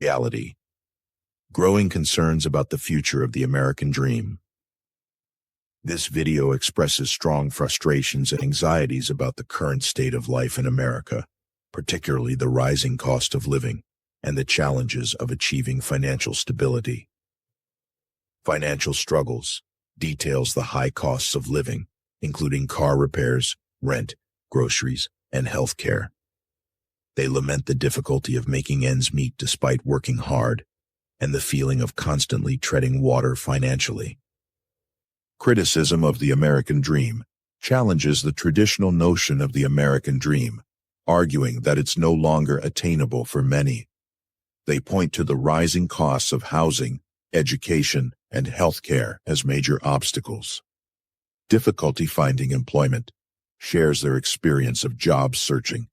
Reality. Growing concerns about the future of the American dream. This video expresses strong frustrations and anxieties about the current state of life in America, particularly the rising cost of living and the challenges of achieving financial stability. Financial struggles details the high costs of living, including car repairs, rent, groceries, and health care. They lament the difficulty of making ends meet despite working hard, and the feeling of constantly treading water financially. Criticism of the American dream challenges the traditional notion of the American dream, arguing that it's no longer attainable for many. They point to the rising costs of housing, education, and health care as major obstacles. Difficulty finding employment shares their experience of job searching,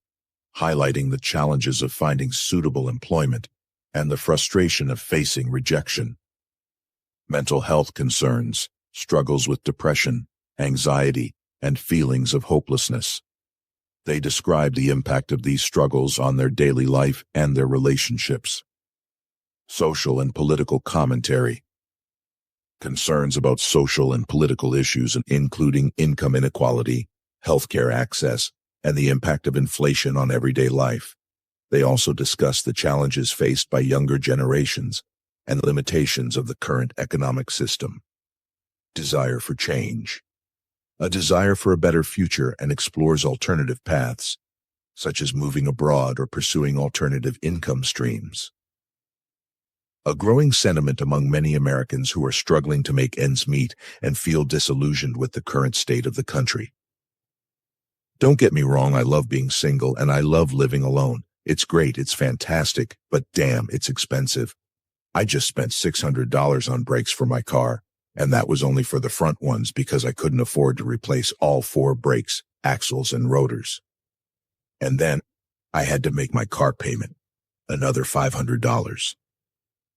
highlighting the challenges of finding suitable employment and the frustration of facing rejection. Mental health concerns, struggles with depression, anxiety, and feelings of hopelessness. They describe the impact of these struggles on their daily life and their relationships. Social and political commentary. Concerns about social and political issues including income inequality, healthcare access, and the impact of inflation on everyday life. They also discuss the challenges faced by younger generations and limitations of the current economic system. Desire for change. A desire for a better future and explores alternative paths, such as moving abroad or pursuing alternative income streams. A growing sentiment among many Americans who are struggling to make ends meet and feel disillusioned with the current state of the country. Don't get me wrong, I love being single and I love living alone. It's great, it's fantastic, but damn, it's expensive. I just spent $600 on brakes for my car, and that was only for the front ones because I couldn't afford to replace all 4 brakes, axles, and rotors. And then I had to make my car payment, another $500.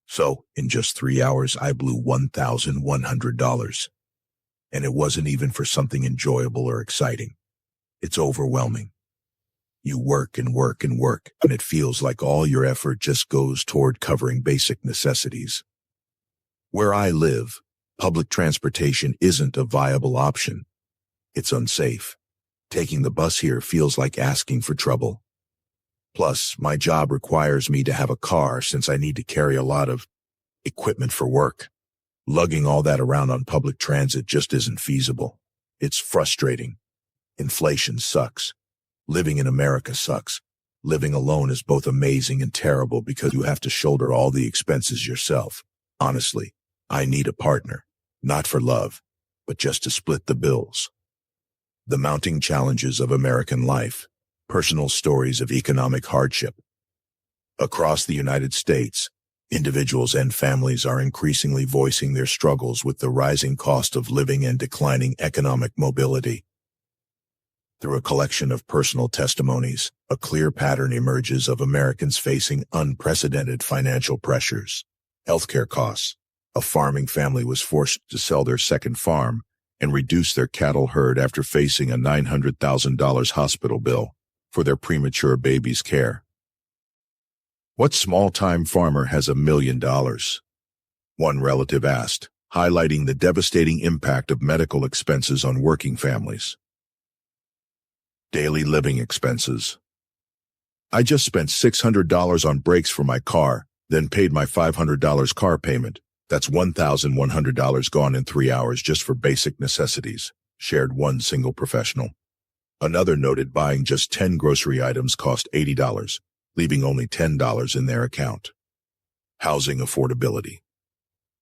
So, in just 3 hours, I blew $1,100. And it wasn't even for something enjoyable or exciting. It's overwhelming. You work and work and work, and it feels like all your effort just goes toward covering basic necessities. Where I live, public transportation isn't a viable option. It's unsafe. Taking the bus here feels like asking for trouble. Plus, my job requires me to have a car since I need to carry a lot of equipment for work. Lugging all that around on public transit just isn't feasible. It's frustrating. Inflation sucks. Living in America sucks. Living alone is both amazing and terrible because you have to shoulder all the expenses yourself. Honestly, I need a partner, not for love, but just to split the bills. The mounting challenges of American life. Personal stories of economic hardship. Across the United States, individuals and families are increasingly voicing their struggles with the rising cost of living and declining economic mobility. Through a collection of personal testimonies, a clear pattern emerges of Americans facing unprecedented financial pressures. Healthcare costs. A farming family was forced to sell their second farm and reduce their cattle herd after facing a $900,000 hospital bill for their premature baby's care. What small-time farmer has $1 million? One relative asked, highlighting the devastating impact of medical expenses on working families. Daily living expenses. I just spent $600 on brakes for my car, then paid my $500 car payment. That's $1,100 gone in 3 hours just for basic necessities, shared one single professional. Another noted buying just 10 grocery items cost $80, leaving only $10 in their account. Housing affordability.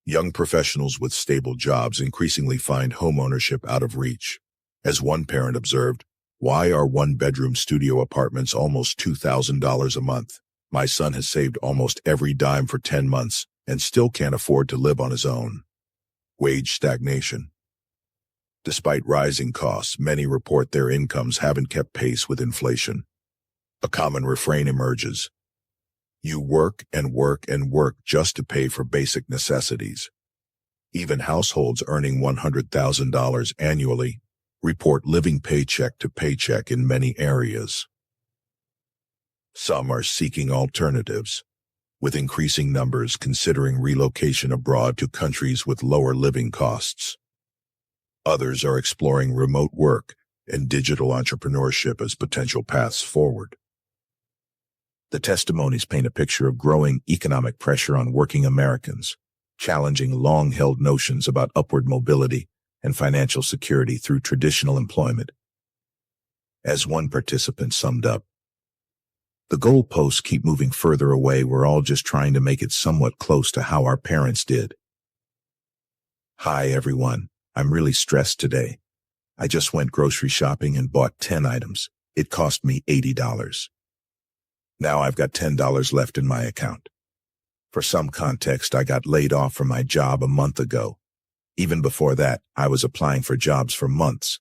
Young professionals with stable jobs increasingly find homeownership out of reach. As one parent observed, "Why are one-bedroom studio apartments almost $2,000 a month? My son has saved almost every dime for 10 months and still can't afford to live on his own." Wage stagnation. Despite rising costs, many report their incomes haven't kept pace with inflation. A common refrain emerges. You work and work and work just to pay for basic necessities. Even households earning $100,000 annually report living paycheck to paycheck in many areas. Some are seeking alternatives. with increasing numbers considering relocation abroad to countries with lower living costs. Others are exploring remote work and digital entrepreneurship as potential paths forward. The testimonies paint a picture of growing economic pressure on working Americans, challenging long-held notions about upward mobility and financial security through traditional employment. As one participant summed up, "The goalposts keep moving further away. We're all just trying to make it somewhat close to how our parents did." Hi everyone, I'm really stressed today. I just went grocery shopping and bought 10 items. It cost me $80. Now I've got $10 left in my account. For some context, I got laid off from my job a month ago. Even before that, I was applying for jobs for months.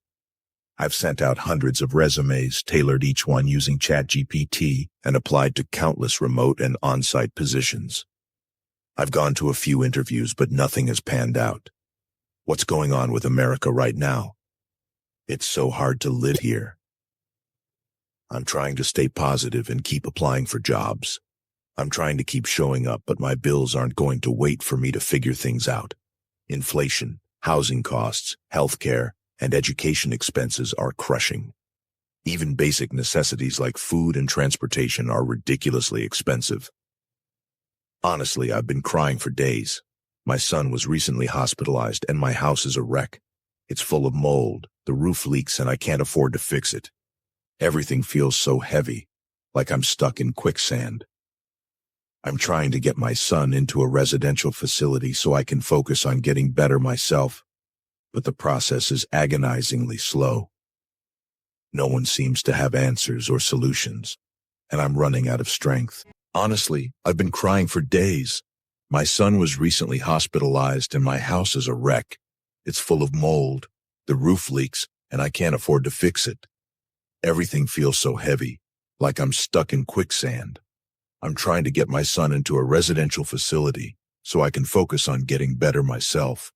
I've sent out hundreds of resumes, tailored each one using ChatGPT, and applied to countless remote and on-site positions. I've gone to a few interviews, but nothing has panned out. What's going on with America right now? It's so hard to live here. I'm trying to stay positive and keep applying for jobs. I'm trying to keep showing up, but my bills aren't going to wait for me to figure things out. Inflation, housing costs, healthcare, and education expenses are crushing. Even basic necessities like food and transportation are ridiculously expensive. Honestly, I've been crying for days. My son was recently hospitalized and my house is a wreck. It's full of mold, the roof leaks, and I can't afford to fix it. Everything feels so heavy, like I'm stuck in quicksand. I'm trying to get my son into a residential facility so I can focus on getting better myself, but the process is agonizingly slow. No one seems to have answers or solutions, and I'm running out of strength. Honestly, I've been crying for days. My son was recently hospitalized and my house is a wreck. It's full of mold, the roof leaks, and I can't afford to fix it. Everything feels so heavy, like I'm stuck in quicksand. I'm trying to get my son into a residential facility so I can focus on getting better myself,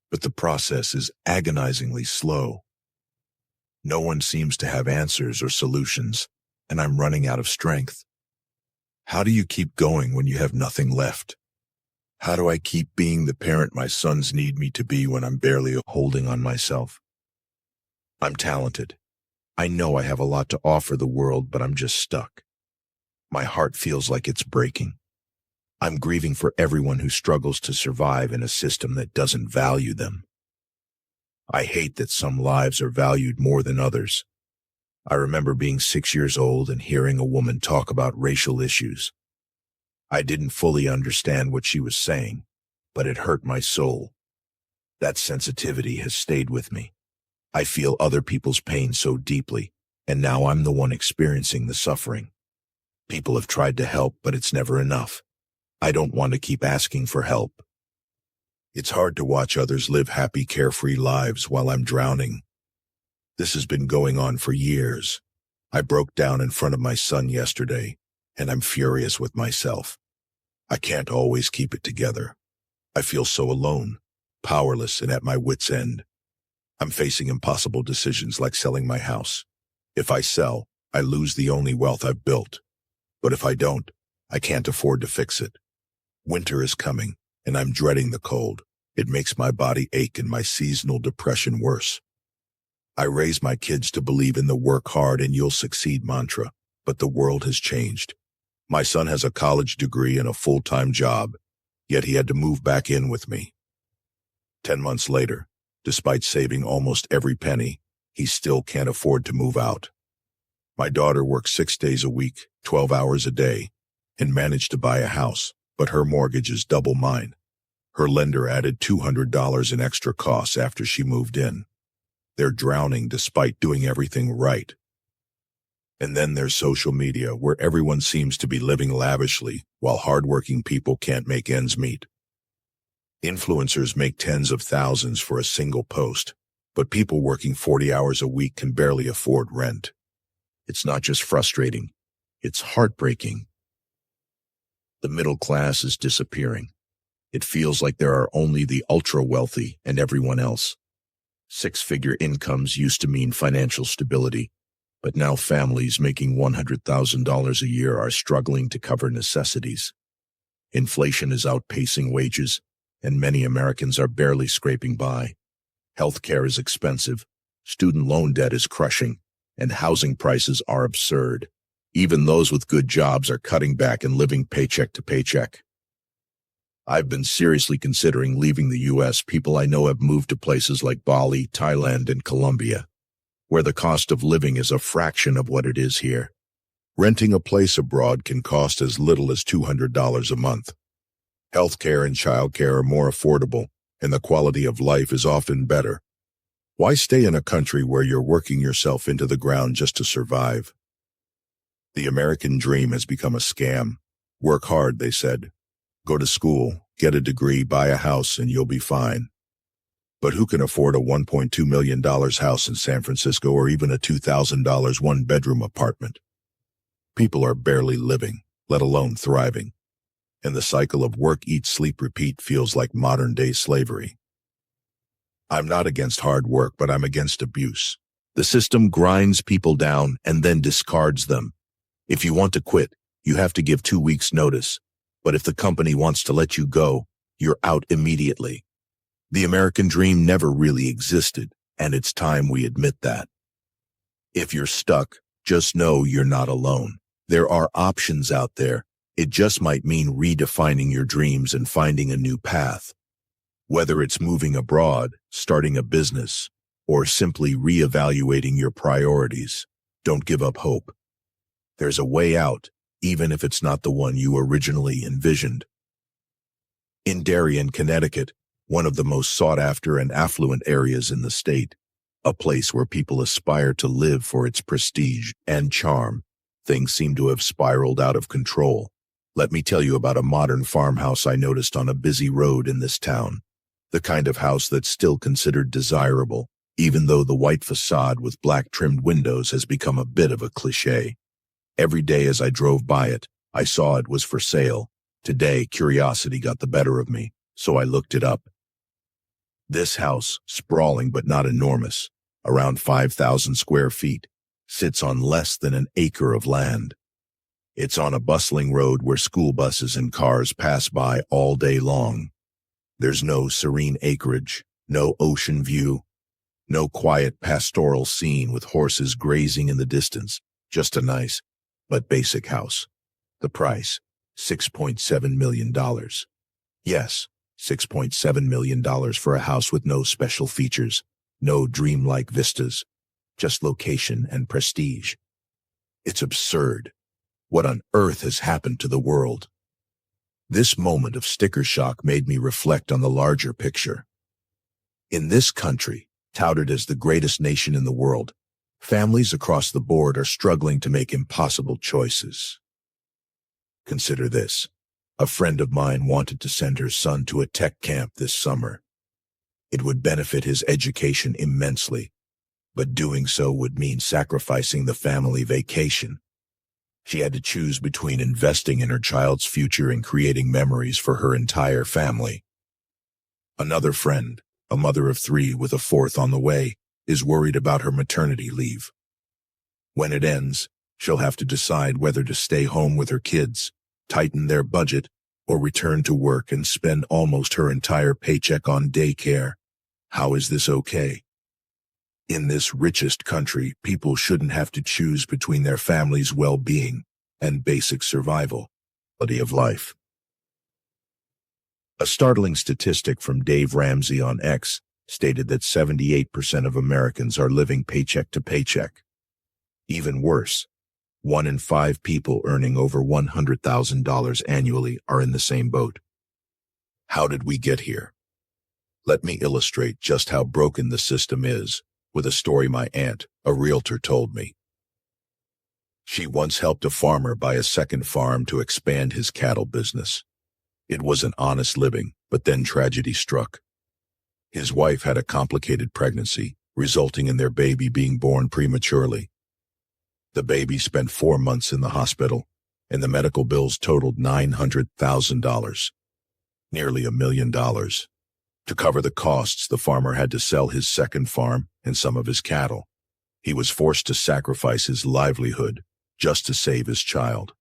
but the process is agonizingly slow. No one seems to have answers or solutions, and I'm running out of strength. How do you keep going when you have nothing left? How do I keep being the parent my sons need me to be when I'm barely holding on myself? I'm talented. I know I have a lot to offer the world, but I'm just stuck. My heart feels like it's breaking. I'm grieving for everyone who struggles to survive in a system that doesn't value them. I hate that some lives are valued more than others. I remember being 6 years old and hearing a woman talk about racial issues. I didn't fully understand what she was saying, but it hurt my soul. That sensitivity has stayed with me. I feel other people's pain so deeply, and now I'm the one experiencing the suffering. People have tried to help, but it's never enough. I don't want to keep asking for help. It's hard to watch others live happy, carefree lives while I'm drowning. This has been going on for years. I broke down in front of my son yesterday, and I'm furious with myself. I can't always keep it together. I feel so alone, powerless, and at my wit's end. I'm facing impossible decisions like selling my house. If I sell, I lose the only wealth I've built. But if I don't, I can't afford to fix it. Winter is coming, and I'm dreading the cold. It makes my body ache and my seasonal depression worse. I raise my kids to believe in the work hard and you'll succeed mantra, but the world has changed. My son has a college degree and a full-time job, yet he had to move back in with me. 10 months later, despite saving almost every penny, he still can't afford to move out. My daughter works 6 days a week, 12 hours a day, and managed to buy a house, but her mortgage is double mine. Her lender added $200 in extra costs after she moved in. They're drowning despite doing everything right. And then there's social media, where everyone seems to be living lavishly, while hardworking people can't make ends meet. Influencers make tens of thousands for a single post, but people working 40 hours a week can barely afford rent. It's not just frustrating, it's heartbreaking. The middle class is disappearing. It feels like there are only the ultra-wealthy and everyone else. Six-figure incomes used to mean financial stability, but now families making $100,000 a year are struggling to cover necessities. Inflation is outpacing wages, and many Americans are barely scraping by. Healthcare is expensive, student loan debt is crushing, and housing prices are absurd. Even those with good jobs are cutting back and living paycheck to paycheck. I've been seriously considering leaving the U.S. People I know have moved to places like Bali, Thailand, and Colombia, where the cost of living is a fraction of what it is here. Renting a place abroad can cost as little as $200 a month. Healthcare and childcare are more affordable, and the quality of life is often better. Why stay in a country where you're working yourself into the ground just to survive? The American dream has become a scam. Work hard, they said. Go to school, get a degree, buy a house, and you'll be fine. But who can afford a $1.2 million house in San Francisco or even a $2,000 one-bedroom apartment? People are barely living, let alone thriving. And the cycle of work, eat, sleep, repeat feels like modern-day slavery. I'm not against hard work, but I'm against abuse. The system grinds people down and then discards them. If you want to quit, you have to give 2 weeks' notice. But if the company wants to let you go, you're out immediately. The American dream never really existed, and it's time we admit that. If you're stuck, just know you're not alone. There are options out there. It just might mean redefining your dreams and finding a new path. Whether it's moving abroad, starting a business, or simply reevaluating your priorities, don't give up hope. There's a way out, even if it's not the one you originally envisioned. In Darien, Connecticut, one of the most sought-after and affluent areas in the state, a place where people aspire to live for its prestige and charm, things seem to have spiraled out of control. Let me tell you about a modern farmhouse I noticed on a busy road in this town. The kind of house that's still considered desirable, even though the white facade with black trimmed windows has become a bit of a cliché. Every day as I drove by it, I saw it was for sale. Today, curiosity got the better of me, so I looked it up. This house, sprawling but not enormous, around 5,000 square feet, sits on less than an acre of land. It's on a bustling road where school buses and cars pass by all day long. There's no serene acreage, no ocean view, no quiet pastoral scene with horses grazing in the distance, just a nice but basic house. The price, $6.7 million. Yes, $6.7 million for a house with no special features, no dreamlike vistas, just location and prestige. It's absurd. What on earth has happened to the world? This moment of sticker shock made me reflect on the larger picture. In this country, touted as the greatest nation in the world, families across the board are struggling to make impossible choices. Consider this. A friend of mine wanted to send her son to a tech camp this summer. It would benefit his education immensely, but doing so would mean sacrificing the family vacation. She had to choose between investing in her child's future and creating memories for her entire family. Another friend, a mother of 3 with a 4th on the way, is worried about her maternity leave. When it ends, she'll have to decide whether to stay home with her kids, tighten their budget, or return to work and spend almost her entire paycheck on daycare. How is this okay? In this richest country, people shouldn't have to choose between their family's well-being and basic survival, quality of life. A startling statistic from Dave Ramsey on X stated that 78% of Americans are living paycheck to paycheck. Even worse, 1 in 5 people earning over $100,000 annually are in the same boat. How did we get here? Let me illustrate just how broken the system is with a story my aunt, a realtor, told me. She once helped a farmer buy a second farm to expand his cattle business. It was an honest living, but then tragedy struck. His wife had a complicated pregnancy, resulting in their baby being born prematurely. The baby spent 4 months in the hospital, and the medical bills totaled $900,000, nearly $1 million. To cover the costs, the farmer had to sell his second farm and some of his cattle. He was forced to sacrifice his livelihood just to save his child.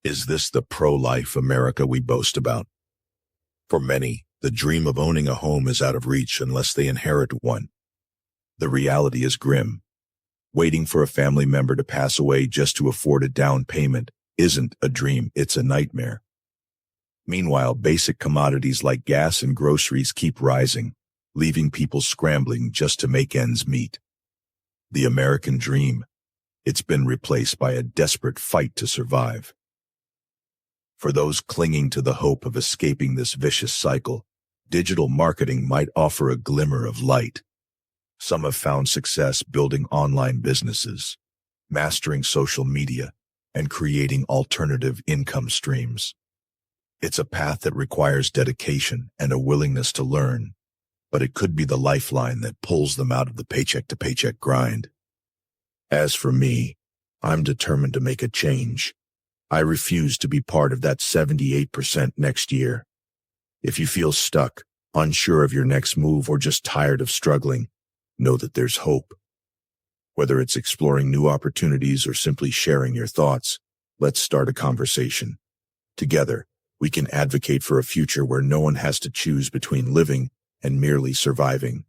Is this the pro-life America we boast about? For many, the dream of owning a home is out of reach unless they inherit one. The reality is grim. Waiting for a family member to pass away just to afford a down payment isn't a dream, it's a nightmare. Meanwhile, basic commodities like gas and groceries keep rising, leaving people scrambling just to make ends meet. The American dream, it's been replaced by a desperate fight to survive. For those clinging to the hope of escaping this vicious cycle, digital marketing might offer a glimmer of light. Some have found success building online businesses, mastering social media, and creating alternative income streams. It's a path that requires dedication and a willingness to learn, but it could be the lifeline that pulls them out of the paycheck-to-paycheck grind. As for me, I'm determined to make a change. I refuse to be part of that 78% next year. If you feel stuck, unsure of your next move, or just tired of struggling, know that there's hope. Whether it's exploring new opportunities or simply sharing your thoughts, let's start a conversation. Together, we can advocate for a future where no one has to choose between living and merely surviving.